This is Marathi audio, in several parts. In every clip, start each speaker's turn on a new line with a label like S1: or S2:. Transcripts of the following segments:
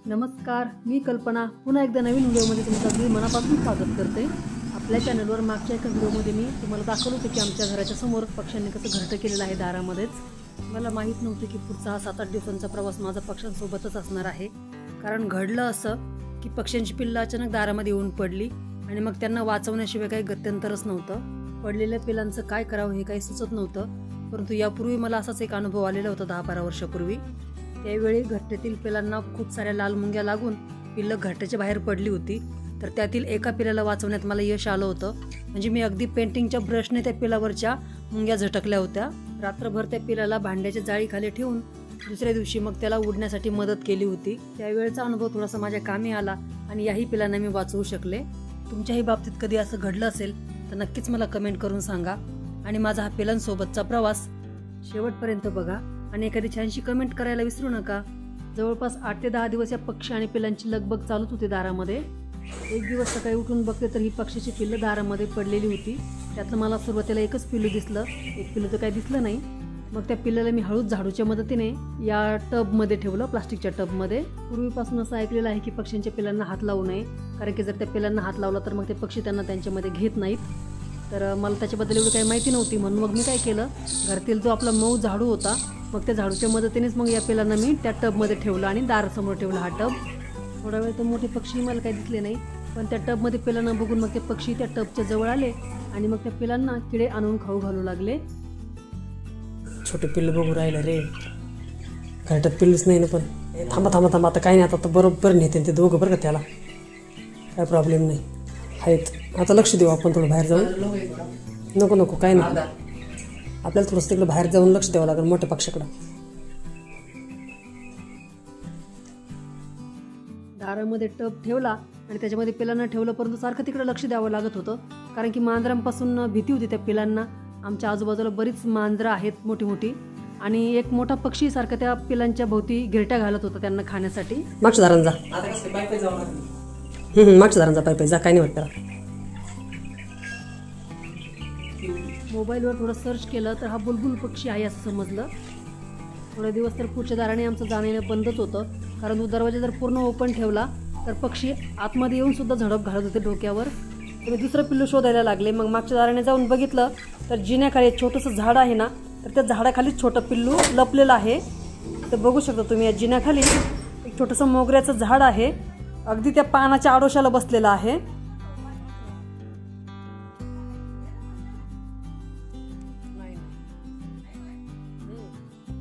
S1: नमस्कार, मी कल्पना पुन्हा एकदा नवीन व्हिडिओमध्ये तुमचं अगदी मनापासून स्वागत करते। आपल्या चॅनलवर मागच्या एका व्हिडिओमध्ये मी तुम्हाला दाखवलं होतं की आमच्या घराच्या समोर पक्ष्यांनी कसं घरटं केलेलं आहे दारामध्येच। मला माहीत नव्हतं की पुढचा 7-8 दिवसांचा प्रवास माझा पक्ष्यांसोबतच असणार आहे, कारण घडलं असं की पक्ष्यांची पिल्लं अचानक दारामध्ये येऊन पडली आणि मग त्यांना वाचवण्याशिवाय काही गत्यंतरच नव्हतं। पडलेल्या पिलांचं काय करावं हे काही सुचत नव्हतं, परंतु यापूर्वी मला असाच एक अनुभव आलेला होता 10-12 वर्षापूर्वी। त्यावेळी घरट्यातील पिलांना खूप साऱ्या लाल मुंग्या लागून पिल्लं घरट्याच्या बाहेर पडली होती, तर त्यातील एका पिलाला वाचवण्यात मला यश आलं होतं। म्हणजे मी अगदी पेंटिंगच्या ब्रशने त्या पिलावरच्या मुंग्या झटकल्या होत्या। रात्रभर त्या पिलाला भांड्याच्या जाळीखाली ठेवून दुसऱ्या दिवशी मग त्याला उडण्यासाठी मदत केली होती। त्यावेळचा अनुभव थोडासा माझ्या कामी आला आणि याही पिलांना मी वाचवू शकले। तुमच्याही बाबतीत कधी असं घडलं असेल तर नक्कीच मला कमेंट करून सांगा आणि माझा हा पिलांसोबतचा प्रवास शेवटपर्यंत बघा आणि एखादी छानशी कमेंट करायला विसरू नका। जवळपास 8 ते 10 दिवस या पक्षी आणि पिलांची लगबग चालूच होती दारामध्ये। एक दिवस सकाळी उठून बघते तर ही पक्षीची पिल्लं दारामध्ये पडलेली होती। त्यातलं मला सुरुवातीला एकच पिल्लू दिसलं, एक पिल्लू तर काही दिसलं नाही। मग त्या पिल्लाला मी हळूच झाडूच्या मदतीने या टबमध्ये ठेवलं, प्लास्टिकच्या टबमध्ये। पूर्वीपासून असं ऐकलेलं आहे की पक्ष्यांच्या पिलांना हात लावू नये, कारण की जर त्या पिलांना हात लावला तर मग ते पक्षी त्यांना त्यांच्यामध्ये घेत नाहीत। तर मला त्याच्याबद्दल एवढी काही माहिती नव्हती, म्हणून मग मी काय केलं, घरातील जो आपला मऊ झाडू होता मग त्या झाडूच्या मदतीनेच मग या पिलांना मी त्या टबमध्ये ठेवलं आणि दारासमोर ठेवला हा टब। थोडा वेळ तर मोठे पक्षी मला काही दिसले नाही, पण त्या टबमध्ये पिलांना बघून मग ते पक्षी त्या टबच्या जवळ आले आणि मग त्या पिलांना किडे आणून खाऊ घालू लागले।
S2: छोटे पिल्लू बघू राहिलं रे, घरट्यात पिल्लूच नाही ना। पण थांबा थांबा थांबा, आता काही नाही, आता बरोबर नेते ते दोघं बरं का, त्याला काय प्रॉब्लेम नाही आहेत। आता लक्ष देऊ आपण थोडं बाहेर जाऊन। नको नको काय नाही, आपल्याला थोडंसं तिकडे बाहेर जाऊन लक्ष द्यावं लागेल मोठ्या पक्षाकडं।
S1: दारामध्ये टब ठेवला आणि त्याच्यामध्ये पिलांना ठेवलं, परंतु सारखं तिकडे लक्ष द्यावं लागत होतं, कारण की मांजरांपासून भीती होती त्या पिलांना। आमच्या आजूबाजूला बरीच मांजरं आहेत मोठी मोठी, आणि एक मोठा पक्षी सारखं त्या पिलांच्या भोवती गिरट्या घालत होता त्यांना खाण्यासाठी।
S2: मागच्या दारांचा मागच्या दारांचा पाय जा, काय नाही वाटत त्याला।
S1: मोबाईलवर थोडं सर्च केलं तर हा बुलबुल पक्षी आहे असं समजलं। थोडे दिवस तर पुढच्या दाराने आमचं जाणं येणं बंदच होतं, कारण तो दरवाजा जर पूर्ण ओपन ठेवला तर पक्षी आतमध्ये येऊन सुद्धा झडप घालत होते डोक्यावर। तर दुसरं पिल्लू शोधायला लागले। मग मागच्या दाराने जाऊन बघितलं तर जिन्याखाली एक छोटंसं झाड आहे ना, तर त्या झाडाखालीच छोटं पिल्लू लपलेलं आहे। तर बघू शकता तुम्ही, या जिन्याखाली एक छोटंसं मोगऱ्याचं झाड आहे, अगदी त्या पानाच्या आडोशाला बसलेलं आहे।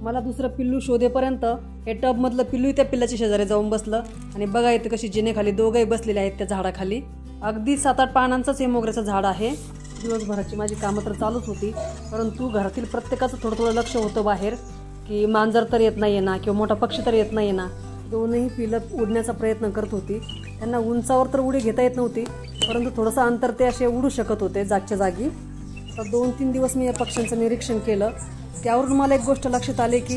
S1: मला दुसरं पिल्लू शोधेपर्यंत हे टब मधलं पिल्लू त्या पिल्लाच्या शेजारी जाऊन बसलं आणि बघा इथे कशी जिनेखाली दोघंही बसलेले आहेत त्या झाडाखाली। अगदी 7-8 पानांचंच हे मोगऱ्याचं झाड आहे। दिवसभराची माझी कामं तर चालूच होती, परंतु घरातील प्रत्येकाचं थोडं थोडं लक्ष होतं बाहेर, की मांजर तर येत नाहीये ना किंवा मोठा पक्षी तर येत नाहीये ना। दोनही पिलं उडण्याचा प्रयत्न करत होती। त्यांना उंचावर तर उडी घेता येत नव्हती, परंतु थोडंसं अंतर ते असे उडू शकत होते जागच्या जागी। तर 2-3 दिवस मी या पक्ष्यांचं निरीक्षण केलं। त्यावरून मला एक गोष्ट लक्षात आली की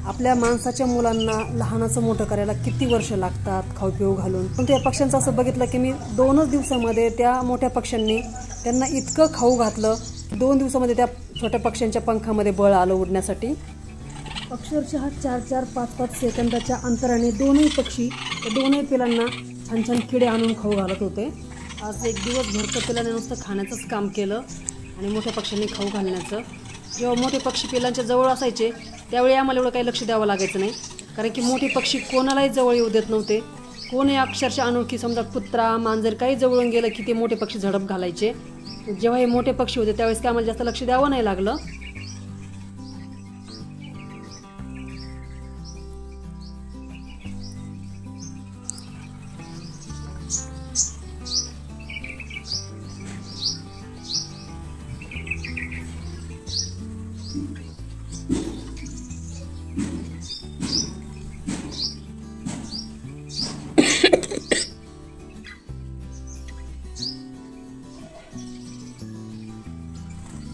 S1: आपल्या माणसाच्या मुलांना लहानाचं मोठं करायला किती वर्ष लागतात खाऊ पिऊ घालून। पण त्या पक्ष्यांचं असं बघितलं की मी 2च दिवसामध्ये त्या मोठ्या पक्ष्यांनी त्यांना इतकं खाऊ घातलं, 2 दिवसामध्ये त्या छोट्या पक्ष्यांच्या पंखामध्ये बळ आलं उडण्यासाठी। अक्षरशः 4-4, 5-5 सेकंदाच्या अंतराने दोनही पक्षी त्या दोनही पिलांना छान छान किडे आणून खाऊ घालत होते। आज एक दिवस भरतं पिलाने नुसतं खाण्याचंच काम केलं आणि मोठ्या पक्ष्यांनी खाऊ घालण्याचं। जेव्हा मोठे पक्षी पिलांच्या जवळ असायचे त्यावेळी आम्हाला एवढं काही लक्ष द्यावं लागायचं नाही, कारण की मोठे पक्षी कोणालाही जवळ येऊ देत नव्हते। कोणी अक्षरशः अनोळखी, समजा कुत्रा मांजर काही जवळून गेलं की ते मोठे पक्षी झडप घालायचे। जेव्हा हे मोठे पक्षी होते त्यावेळेस काय आम्हाला जास्त लक्ष द्यावं नाही लागलं।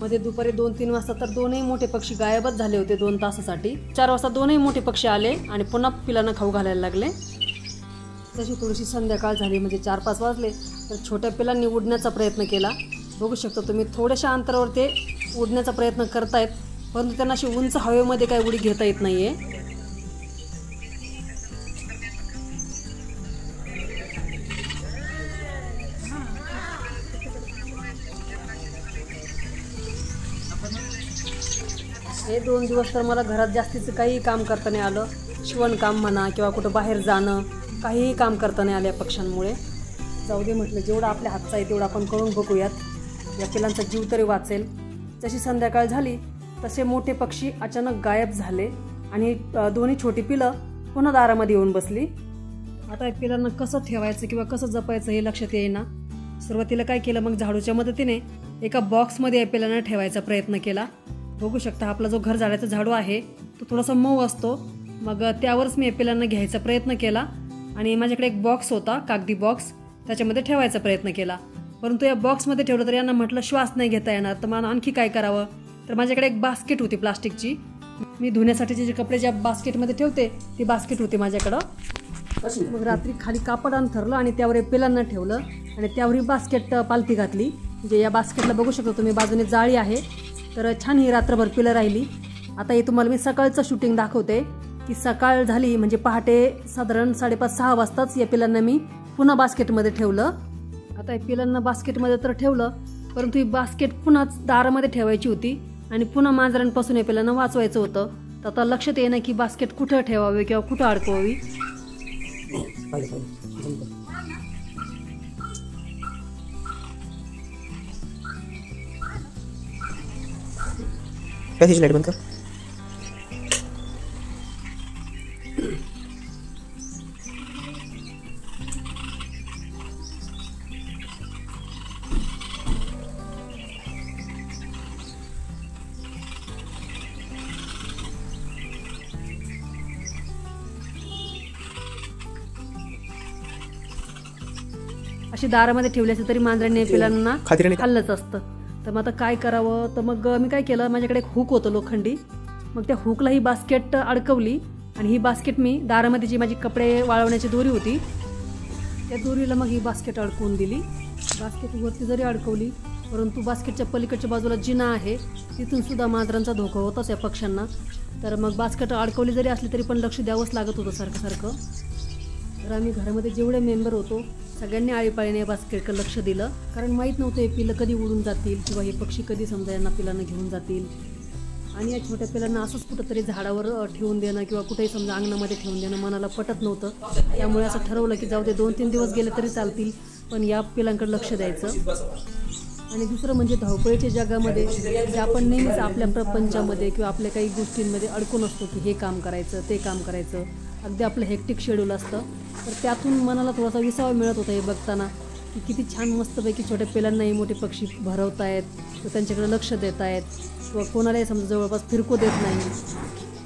S1: मध्ये दुपारी 2-3 वाजता तर दोनही मोठे पक्षी गायबच झाले होते 2 तासासाठी। 4 वाजता दोनही मोठे पक्षी आले आणि पुन्हा पिलांना खाऊ घालायला लागले। तशी थोडीशी संध्याकाळ झाली, म्हणजे 4-5 वाजले, तर छोट्या पिलांनी उडण्याचा प्रयत्न केला। बघू शकता तुम्ही, थोड्याशा अंतरावर ते उडण्याचा प्रयत्न करतायत, परंतु त्यांना अशी उंच हवेमध्ये काही उडी घेता येत नाहीये। हे 2 दिवस तर मला घरात जास्तीचं काही काम करता नाही आलं. शिवणकाम म्हणा किंवा कुठं बाहेर जाणं, काहीही काम करता नाही आलं या पक्ष्यांमुळे. जाऊ दे म्हटलं, जेवढं आपल्या हातचं आहे तेवढं आपण करून बघूयात, या पिलांचा जीव तरी वाचेल. जशी संध्याकाळ झाली तसे मोठे पक्षी अचानक गायब झाले आणि दोन्ही छोटी पिलं पुन्हा दारामध्ये येऊन बसली. आता या पिलांना कसं ठेवायचं किंवा कसं जपायचं हे लक्षात येईना. सुरुवातीला काय केलं, मग झाडूच्या मदतीने एका बॉक्समध्ये या पिलांना ठेवायचा प्रयत्न केला. बघू शकता आपला जो घर झाडाचा झाडू आहे तो थोडासा मऊ असतो, मग त्यावरच मी या पिलांना घ्यायचा प्रयत्न केला आणि माझ्याकडे एक बॉक्स होता, कागदी बॉक्स, त्याच्यामध्ये ठेवायचा प्रयत्न केला. परंतु या बॉक्समध्ये ठेवलं तर यांना म्हटलं श्वास नाही घेता येणार, तर मला आणखी काय करावं. तर माझ्याकडे एक बास्केट होती प्लास्टिकची, मी धुण्यासाठीचे जे कपडे ज्या बास्केटमध्ये ठेवते ती बास्केट होती माझ्याकडं. मग रात्री खाली कापड अंथरलं आणि त्यावर पिलांना ठेवलं आणि त्यावर ही बास्केट पालथी घातली. म्हणजे या बास्केटला बघू शकता तुम्ही बाजूने जाळी आहे, तर छान ही रात्रभर पिलं राहिली. आता हे तुम्हाला मी सकाळचं शूटिंग दाखवते की सकाळ झाली म्हणजे पहाटे साधारण 5:30-6 वाजताच या पिलांना मी पुन्हा बास्केटमध्ये ठेवलं. आता या पिलांना बास्केटमध्ये तर ठेवलं, परंतु ही बास्केट पुन्हा दारामध्ये ठेवायची होती आणि पुन्हा मांजरांपासून या पिलांना वाचवायचं होतं. तर आता लक्षात येईना की बास्केट कुठं ठेवावी किंवा कुठं अडकवावी.
S2: कशाची लाईट बंद कर.
S1: अशी दारामध्ये ठेवली असते तरी मांजरांनी पिलांना खाल्लंच असतं. तर मग आता काय करावं, तर मग मी काय केलं, माझ्याकडे एक हुक होतं लोखंडी, मग त्या हुकला ही बास्केट अडकवली आणि ही बास्केट मी दारामध्ये जी माझी कपडे वाळवण्याची दोरी होती त्या दोरीला मग ही बास्केट अडकवून दिली. बास्केटवरती जरी अडकवली, परंतु बास्केटच्या पलीकडच्या बाजूला जिना आहे, तिथून सुद्धा मांजरांचा धोका होताच या पक्ष्यांना. तर मग बास्केट अडकवली जरी असली तरी पण लक्ष द्यावंच लागत होतं सारखं. तर आम्ही घरामध्ये जेवढे मेंबर होतो सगळ्यांनी आळीपाळीने या बास्केटकडे लक्ष दिलं, कारण माहीत नव्हतं हे पिलं कधी उडून जातील किंवा हे पक्षी कधी समजा यांना पिलांना घेऊन जातील. आणि या छोट्या पिलांना असंच कुठंतरी झाडावर ठेवून देणं किंवा कुठेही समजा अंगणामध्ये ठेवून देणं मनाला पटत नव्हतं. त्यामुळे असं ठरवलं की जाऊ दे 2-3 दिवस गेले तरी चालतील, पण या पिलांकडे लक्ष द्यायचं. आणि दुसरं म्हणजे धावपळीच्या जगामध्ये जे आपण नेहमीच आपल्या प्रपंचामध्ये किंवा आपल्या काही गोष्टींमध्ये अडकून असतो की हे काम करायचं ते काम करायचं, अगदी आपलं हेक्टिक शेड्यूल असतं. तर त्यातून मनाला थोडासा विसावा मिळत होता हे बघताना की किती छान मस्तपैकी छोट्या पिलांनाही मोठे पक्षी भरवत आहेत, तर त्यांच्याकडे लक्ष देत आहेत किंवा कोणालाही समजा जवळपास फिरकू देत नाही.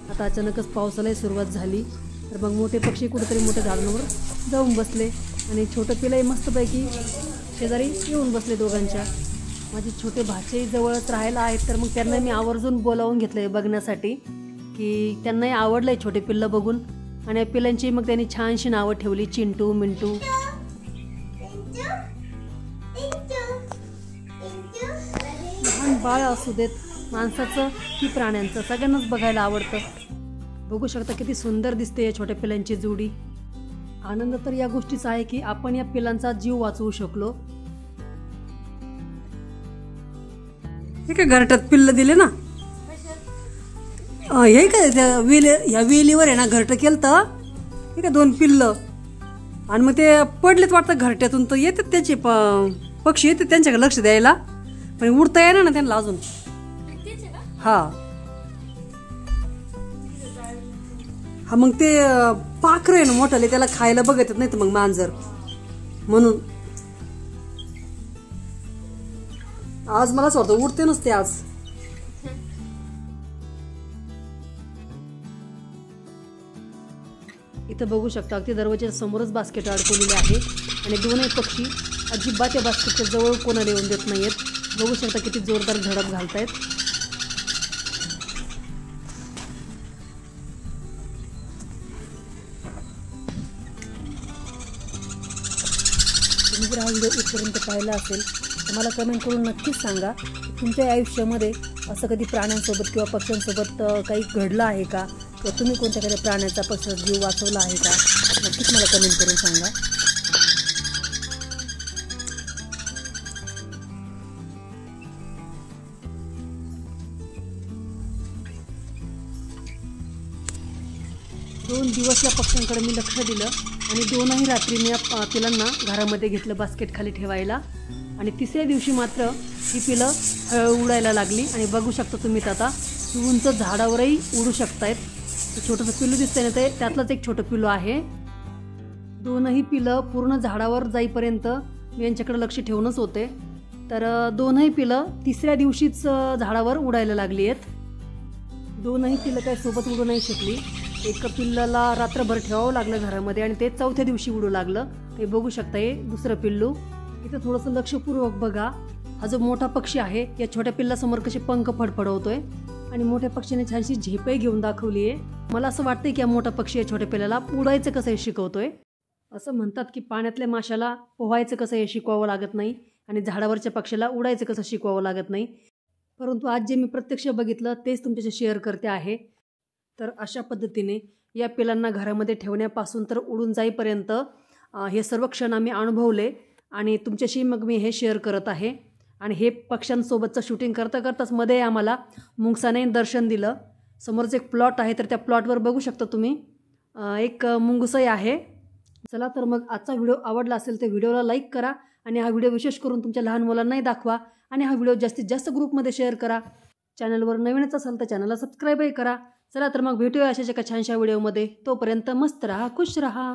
S1: आता अचानकच पावसालाही सुरुवात झाली, तर मग मोठे पक्षी कुठेतरी मोठ्या झाडांवर जाऊन बसले आणि छोटं पिलंही मस्तपैकी शेजारी येऊन बसले दोघांच्या. माझे छोटे भाचे जवळच राहायला आहेत, तर मग त्यांना मी आवर्जून बोलावून घेतलं आहे बघण्यासाठी की त्यांनाही आवडलं आहे छोटे पिल्लं बघून. आणि या पिलांची मग त्यांनी छानशी नावं ठेवली, चिंटू, मिंटू. लहान बाळ असू देत, माणसाचं की प्राण्यांचं, सगळ्यांनाच बघायला आवडतं. बघू शकता किती सुंदर दिसते या छोट्या पिलांची जोडी. आनंद तर या गोष्टीचा आहे की आपण या पिलांचा जीव वाचवू शकलो. हे काय घरट्यात पिल्लं दिले ना, हे काय त्या ह्या वेलीवर आहे ना घरटं केलं तर हे काय 2 पिल्लं, आणि मग ते पडलेत वाटतं घरट्यातून, तर येतात त्याचे पक्षी येतात त्यांच्याकडे लक्ष द्यायला, पण उडता येणार ना त्यांना अजून. हा हा मग ते पाखरं आहे ना मोठाले, त्याला खायला बघत नाही तर मग मांजर, म्हणून आज मला असं वाटतं उडते नसते आज. इथं बघू शकता अगदी दरवाजाच्या समोरच बास्केट अडकवलेली आहे आणि 2ही पक्षी अजिबात या बास्केटच्या जवळ कोणाला येऊन देत नाहीयेत. बघू शकता किती जोरदार झडप घालतायत. तुम्ही जर हा व्हिडिओ इथपर्यंत पाहिला असेल तर मला कमेंट करून नक्कीच सांगा तुमच्या आयुष्यामध्ये असं कधी प्राण्यांसोबत किंवा पक्ष्यांसोबत काही घडलं आहे का, किंवा तुम्ही कोणत्या काही प्राण्याचा पक्ष्याचा जीव वाचवला आहे का, नक्कीच मला कमेंट करून सांगा. 2 दिवस या पक्ष्यांकडे मी लक्ष दिलं आणि 2ही रात्री मी या पिलांना घरामध्ये घेतलं बास्केट खाली ठेवायला आणि 3ऱ्या दिवशी मात्र ही पिलं हळूहळू उडायला लागली आणि बघू शकता तुम्ही आता उंच झाडावरही उडू शकतायत. छोटंसं पिल्लू दिसतंय ना ते त्यातलंच एक छोटं पिल्लू आहे. 2ही पिलं पूर्ण झाडावर जाईपर्यंत मी यांच्याकडे लक्ष ठेवूनच होते. तर 2ही पिलं 3ऱ्या दिवशीच झाडावर उडायला लागली आहेत. 2ही पिलं काय सोबत उडू नाही शकली. एक पिल्लाला रात्रभर ठेवावं लागलं घरामध्ये आणि ते 4थ्या दिवशी उडू लागलं. ते बघू शकता हे दुसरं पिल्लू. इथं थोडंसं लक्षपूर्वक बघा. हा जो मोठा पक्षी आहे या छोट्या पिल्लासमोर कसे पंख फडफडवतोय आणि मोठ्या पक्षीने छानशी झेपही घेऊन दाखवली आहे. मला असं वाटतंय की हा मोठा पक्षी या छोट्या पिल्लाला उडायचं कसं हे शिकवतोय. असं म्हणतात की पाण्यातल्या माशाला पोहायचं कसं हे शिकवावं लागत नाही आणि झाडावरच्या पक्षाला उडायचं कसं शिकवावं लागत नाही. परंतु आज जे मी प्रत्यक्ष बघितलं तेच तुमच्याशी शेअर करते आहे. तर अशा पद्धतीने या पिलांना घरामध्ये ठेवण्यापासून तर उडून जाईपर्यंत हे सर्व क्षण आम्ही अनुभवले आणि तुमच्याशी मग मी हे शेअर करत आहे. आणि हे पक्ष्यांसोबतचं शूटिंग करता करताच मध्ये आम्हाला मुंगसाने दर्शन दिलं. समोरच एक प्लॉट आहे तर त्या प्लॉटवर बघू शकता तुम्ही एक मुंगसई आहे. चला तर मग आजचा व्हिडिओ आवडला असेल तर व्हिडिओला लाईक करा आणि हा व्हिडिओ विशेष करून तुमच्या लहान मुलांनाही दाखवा आणि हा व्हिडिओ जास्तीत जास्त ग्रुपमध्ये शेअर करा. चॅनलवर नवीनच असाल तर चॅनलला सबस्क्राईबही करा. चला तर मग भेटूया अशाच एका छानशा व्हिडिओमध्ये. तोपर्यंत मस्त राहा, खुश राहा.